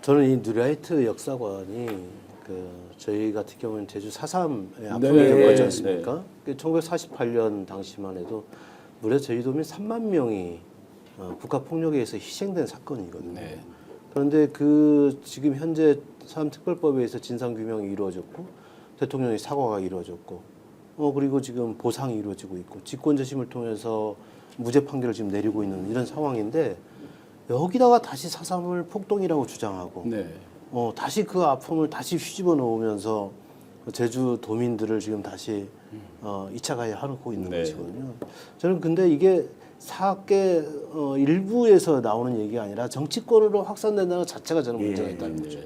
저는 이 뉴라이트 역사관이 저희 같은 경우는 제주 4.3의 아픔이 네, 겪었지 네, 않습니까? 1948년 당시만 해도 무려 저희 도민 3만 명이 국가폭력에 의해서 희생된 사건이거든요. 네. 그런데 지금 현재 사암특별법에 의해서 진상규명이 이루어졌고 대통령의 사과가 이루어졌고 그리고 지금 보상이 이루어지고 있고 직권재심을 통해서 무죄 판결을 지금 내리고 있는 이런 상황인데 여기다가 다시 4.3을 폭동이라고 주장하고 네. 다시 그 아픔을 다시 휘집어 놓으면서 제주 도민들을 지금 다시 2차 가해하고 있는 네. 것이거든요. 저는 근데 이게 사학계 일부에서 나오는 얘기가 아니라 정치권으로 확산된다는 것 자체가 저는 문제가 있다는 거죠.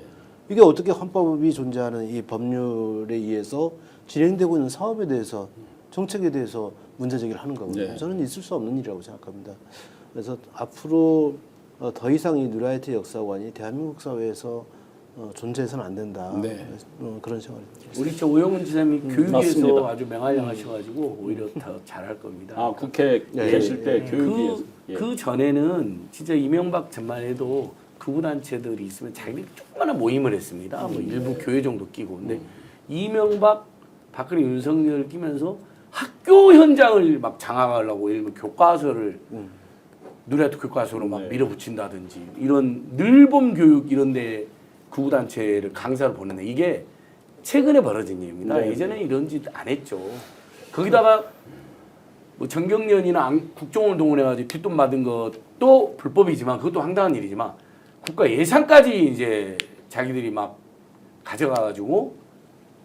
이게 어떻게 헌법이 존재하는 이 법률에 의해서 진행되고 있는 사업에 대해서 정책에 대해서 문제 제기를 하는 거거든요. 네. 저는 있을 수 없는 일이라고 생각합니다. 그래서 앞으로 더 이상 이 뉴라이트 역사관이 대한민국 사회에서 존재해서는 안 된다. 네. 그런 생각을 우리 저 오영훈 지사님이 교육에서 맞습니다. 아주 맹활약하셔가지고 오히려 더 잘할 겁니다. 아, 국회 예, 계실 때 예. 교육위에서. 그 전에는 진짜 이명박 전만 해도 극우단체들이 있으면 자기들이 조그마한 모임을 했습니다. 뭐 일부 교회 정도 끼고. 근데 이명박, 박근혜, 윤석열을 끼면서 학교 현장을 막 장악하려고 예를 들면 교과서를 누리아트 교과서로 막 네. 밀어붙인다든지 이런 늘봄 교육 이런 데 극우단체를 강사를 보내는 이게 최근에 벌어진 일입니다. 네. 예전에 이런 짓 안 했죠. 거기다가 뭐 정경련이나 국정원을 동원해가지고 뒷돈 받은 것도 불법이지만 그것도 황당한 일이지만 국가 예산까지 이제 자기들이 막 가져가가지고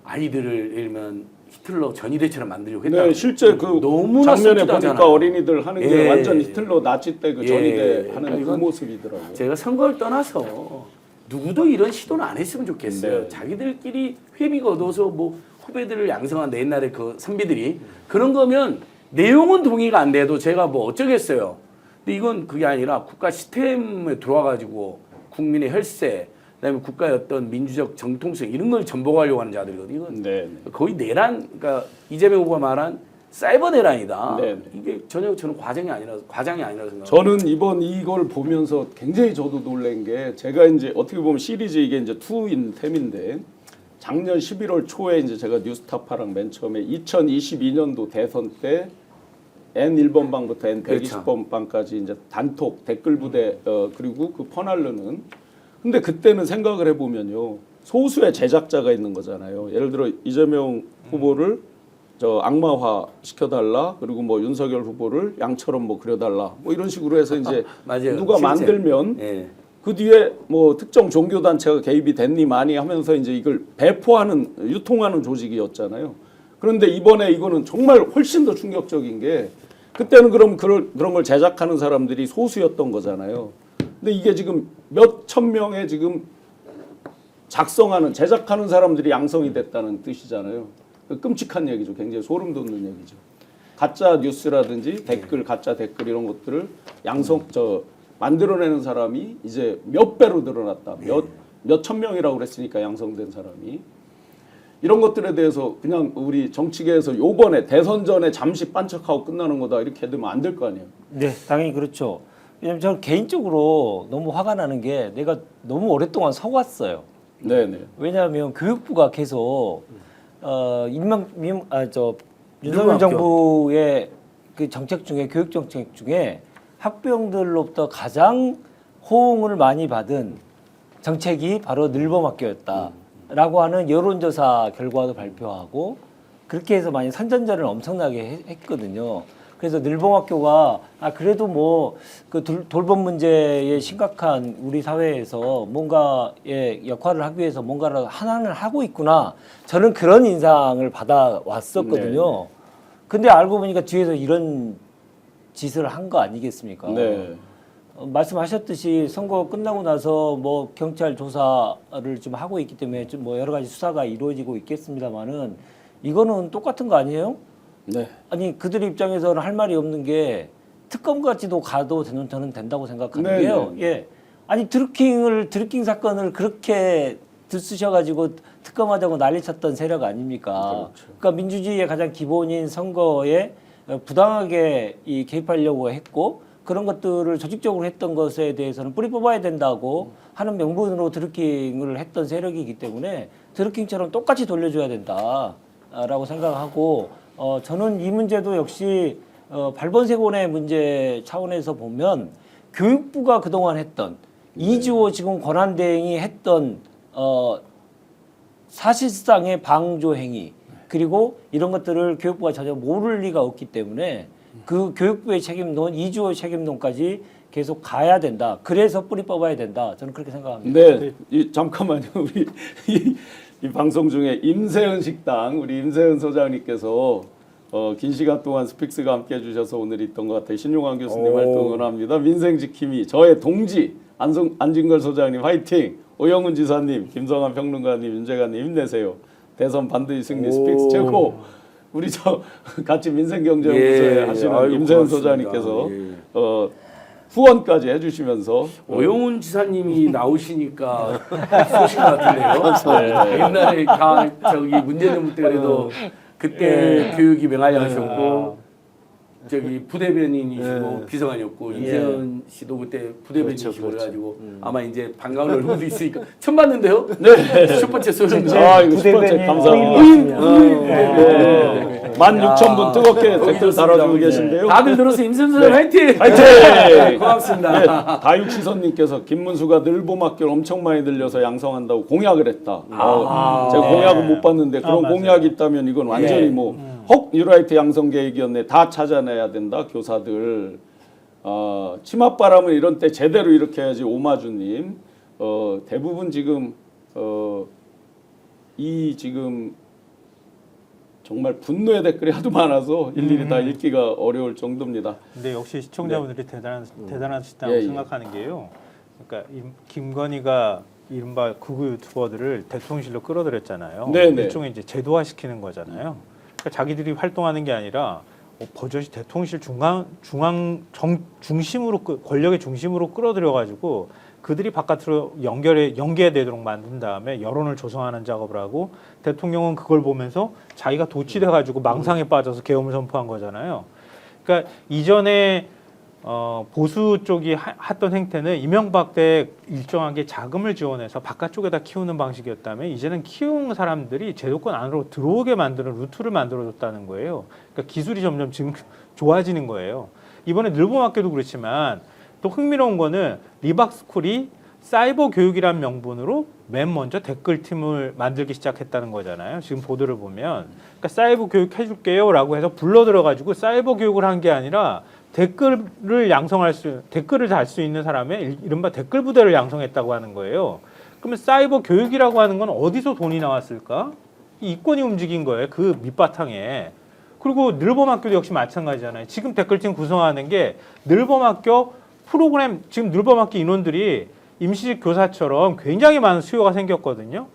아이들을 예를 들면 히틀러 전위대처럼 만들려고 했다. 네, 실제 그 너무나 장면에 씁쓸하잖아요. 보니까 어린이들 하는 게 예. 완전 히틀러 나치 때 그 예. 전위대 하는 그 이건 모습이더라고요. 제가 선거를 떠나서 누구도 이런 시도는 안 했으면 좋겠어요. 네. 자기들끼리 회비가 얻어서 뭐 후배들을 양성한 옛날에 그 선비들이 그런 거면 내용은 동의가 안 돼도 제가 뭐 어쩌겠어요. 근데 이건 그게 아니라 국가 시스템에 들어와가지고 국민의 혈세, 그다음에 국가의 어떤 민주적 정통성 이런 걸 전복하려고 하는 자들이거든요. 이건 네. 거의 내란, 그러니까 이재명 후보가 말한 사이버 내란이다. 네. 이게 전혀 저는 과장이 아니라 생각합니다. 저는 이번 이걸 보면서 굉장히 저도 놀란 게 제가 이제 어떻게 보면 시리즈 이게 이제 2인 템인데 작년 11월 초에 이제 제가 뉴스타파랑 맨 처음에 2022년도 대선 때 N1번 방부터 N120번 방까지 이제 단톡 댓글 부대 그리고 그 퍼날르는 근데 그때는 생각을 해보면요 소수의 제작자가 있는 거잖아요. 예를 들어 이재명 후보를 저 악마화 시켜달라 그리고 뭐 윤석열 후보를 양처럼 뭐 그려달라 뭐 이런 식으로 해서 이제 맞아요. 누가 실제. 만들면 예. 그 뒤에 뭐 특정 종교 단체가 개입이 됐니 많이 하면서 이제 이걸 배포하는 유통하는 조직이었잖아요. 그런데 이번에 이거는 정말 훨씬 더 충격적인 게 그때는 그럼 그런 걸 제작하는 사람들이 소수였던 거잖아요. 근데 이게 지금 몇 천 명의 지금 작성하는 제작하는 사람들이 양성이 됐다는 뜻이잖아요. 끔찍한 얘기죠. 굉장히 소름 돋는 얘기죠. 가짜 뉴스라든지 댓글, 가짜 댓글 이런 것들을 만들어내는 사람이 이제 몇 배로 늘어났다. 몇 천 명이라고 그랬으니까 양성된 사람이. 이런 것들에 대해서 그냥 우리 정치계에서 요번에 대선 전에 잠시 반짝하고 끝나는 거다 이렇게 되면 안 될 거 아니에요. 네, 당연히 그렇죠. 왜냐면 저는 개인적으로 너무 화가 나는 게 내가 너무 오랫동안 서왔어요. 네네. 왜냐하면 교육부가 계속 윤석열 정부의 그 정책 중에 교육 정책 중에 학부형들로부터 가장 호응을 많이 받은 정책이 바로 늘봄학교였다라고 하는 여론조사 결과도 발표하고 그렇게 해서 많이 선전전을 엄청나게 했거든요. 그래서 늘봄학교가 그래도 뭐 그 돌봄 문제에 심각한 우리 사회에서 뭔가의 역할을 하기 위해서 뭔가를 하나는 하고 있구나. 저는 그런 인상을 받아왔었거든요. 네. 근데 알고 보니까 뒤에서 이런 짓을 한 거 아니겠습니까? 네. 말씀하셨듯이 선거 끝나고 나서 뭐 경찰 조사를 좀 하고 있기 때문에 좀 뭐 여러 가지 수사가 이루어지고 있겠습니다만은 이거는 똑같은 거 아니에요? 네. 아니 그들 입장에서는 할 말이 없는 게 특검까지도 가도 저는 된다고 생각하는 네, 게요. 네. 예, 아니 드루킹 사건을 그렇게 들쑤셔가지고 특검하자고 난리쳤던 세력 아닙니까? 그렇죠. 그러니까 민주주의의 가장 기본인 선거에 부당하게 개입하려고 했고 그런 것들을 조직적으로 했던 것에 대해서는 뿌리 뽑아야 된다고 하는 명분으로 드루킹을 했던 세력이기 때문에 드루킹처럼 똑같이 돌려줘야 된다라고 생각하고 저는 이 문제도 역시 발본색원의 문제 차원에서 보면 교육부가 그동안 했던 이주호 지금 권한대행이 했던 사실상의 방조 행위 그리고 이런 것들을 교육부가 전혀 모를 리가 없기 때문에 그 교육부의 책임론, 이주호의 책임론까지 계속 가야 된다. 그래서 뿌리 뽑아야 된다. 저는 그렇게 생각합니다. 네, 잠깐만요. 우리 이 방송 중에 임세은 식당 우리 임세은 소장님께서 긴 시간 동안 스픽스가 함께 해주셔서 오늘 있던 것 같아요. 신용환 교수님 활동 응원합니다. 민생지킴이 저의 동지 안진걸 소장님 화이팅. 오영훈 지사님, 김성환 평론가님, 윤재관님 힘내세요. 대선 반드시 승리 스픽스 최고. 우리 저 같이 민생경제연구소에 하시는 아이고, 임세은 고맙습니다. 소장님께서 후원까지 해주시면서 오영훈 지사님이 나오시니까 쏘신 것 같은데요. 옛날에 저기 문재인 때 그래도 그때 교육이 맹활약하셨고 저기 부대변인이시고 비서관이었고 임세현 씨도 그때 부대변인이시고 그래가지고 아마 이제 반가운 얼굴도 있으니까 처음 봤는데요. 네. 첫 번째 쏘는 거. 이거 첫 번째 감사합니다. 16,000분 뜨겁게 댓글 달아주고 계신데요. 다들 들어서 임세현 소장 화이팅! 화이팅! 고맙습니다. 네, 다육시선님께서 김문수가 늘봄학교를 엄청 많이 들려서 양성한다고 공약을 했다. 제가 공약은 못 봤는데 그런 공약이 있다면 이건 완전히 혹 뉴라이트 양성 계획이었네. 다 찾아내야 된다. 교사들. 치맛바람은 이런 때 제대로 이렇게 해야지. 오마주님. 대부분 지금 지금 정말 분노의 댓글이 하도 많아서 일일이 다 읽기가 어려울 정도입니다. 근데 역시 시청자분들이 대단하시다고 예. 생각하는 게요. 그러니까 김건희가 이른바 극우 유튜버들을 대통령실로 끌어들였잖아요. 네네. 일종의 이제 제도화시키는 거잖아요. 그러니까 자기들이 활동하는 게 아니라 버젓이 대통령실 중심으로 권력의 중심으로 끌어들여가지고 그들이 바깥으로 연계되도록 만든 다음에 여론을 조성하는 작업을 하고 대통령은 그걸 보면서 자기가 도취돼가지고 망상에 빠져서 계엄을 선포한 거잖아요. 그러니까 이전에 보수 쪽이 했던 행태는 이명박 때 일정하게 자금을 지원해서 바깥쪽에다 키우는 방식이었다면 이제는 키우는 사람들이 제도권 안으로 들어오게 만드는 루트를 만들어줬다는 거예요. 그러니까 기술이 점점 지금 좋아지는 거예요. 이번에 늘봄학교도 그렇지만 또 흥미로운 거는 리박스쿨이 사이버 교육이라는 명분으로 맨 먼저 댓글팀을 만들기 시작했다는 거잖아요. 지금 보도를 보면 그러니까 사이버 교육 해줄게요라고 해서 불러들어가지고 사이버 교육을 한 게 아니라 댓글을 달 수 있는 사람의 이른바 댓글 부대를 양성했다고 하는 거예요. 그러면 사이버 교육이라고 하는 건 어디서 돈이 나왔을까? 이권이 움직인 거예요. 그 밑바탕에. 그리고 늘봄학교도 역시 마찬가지잖아요. 지금 댓글팀 구성하는 게 늘봄학교 프로그램, 지금 늘봄학교 인원들이 임시직 교사처럼 굉장히 많은 수요가 생겼거든요.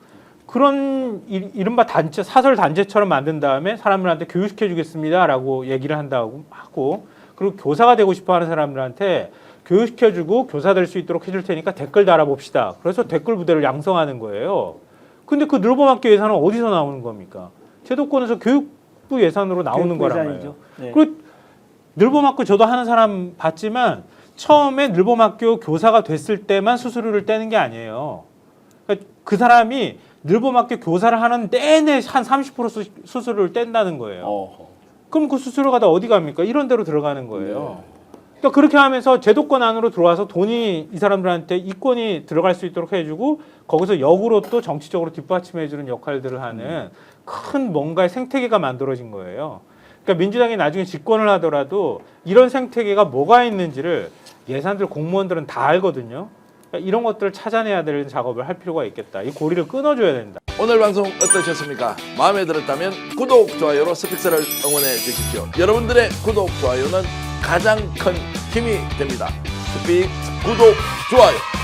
그런 이른바 단체, 사설 단체처럼 만든 다음에 사람들한테 교육시켜 주겠습니다라고 얘기를 한다고 하고, 그리고 교사가 되고 싶어 하는 사람들한테 교육시켜주고 교사 될 수 있도록 해줄 테니까 댓글 달아봅시다. 그래서 댓글 부대를 양성하는 거예요. 근데 그 늘봄학교 예산은 어디서 나오는 겁니까? 제도권에서 교육부 예산으로 나오는 거란 말이에요. 네. 그리고 늘봄학교 저도 하는 사람 봤지만 처음에 늘봄학교 교사가 됐을 때만 수수료를 떼는 게 아니에요. 그러니까 그 사람이 늘봄학교 교사를 하는 내내 한 30% 수수료를 뗀다는 거예요. 그럼 그 수수료가 다 어디 갑니까? 이런 데로 들어가는 거예요. 그러니까 그렇게 하면서 제도권 안으로 들어와서 돈이 이 사람들한테 이권이 들어갈 수 있도록 해주고 거기서 역으로 또 정치적으로 뒷받침해주는 역할들을 하는 큰 뭔가의 생태계가 만들어진 거예요. 그러니까 민주당이 나중에 집권을 하더라도 이런 생태계가 뭐가 있는지를 예산들 공무원들은 다 알거든요. 그러니까 이런 것들을 찾아내야 될 작업을 할 필요가 있겠다. 이 고리를 끊어줘야 된다. 오늘 방송 어떠셨습니까? 마음에 들었다면 구독, 좋아요로 스픽스를 응원해 주십시오. 여러분들의 구독, 좋아요는 가장 큰 힘이 됩니다. 스픽스 구독, 좋아요.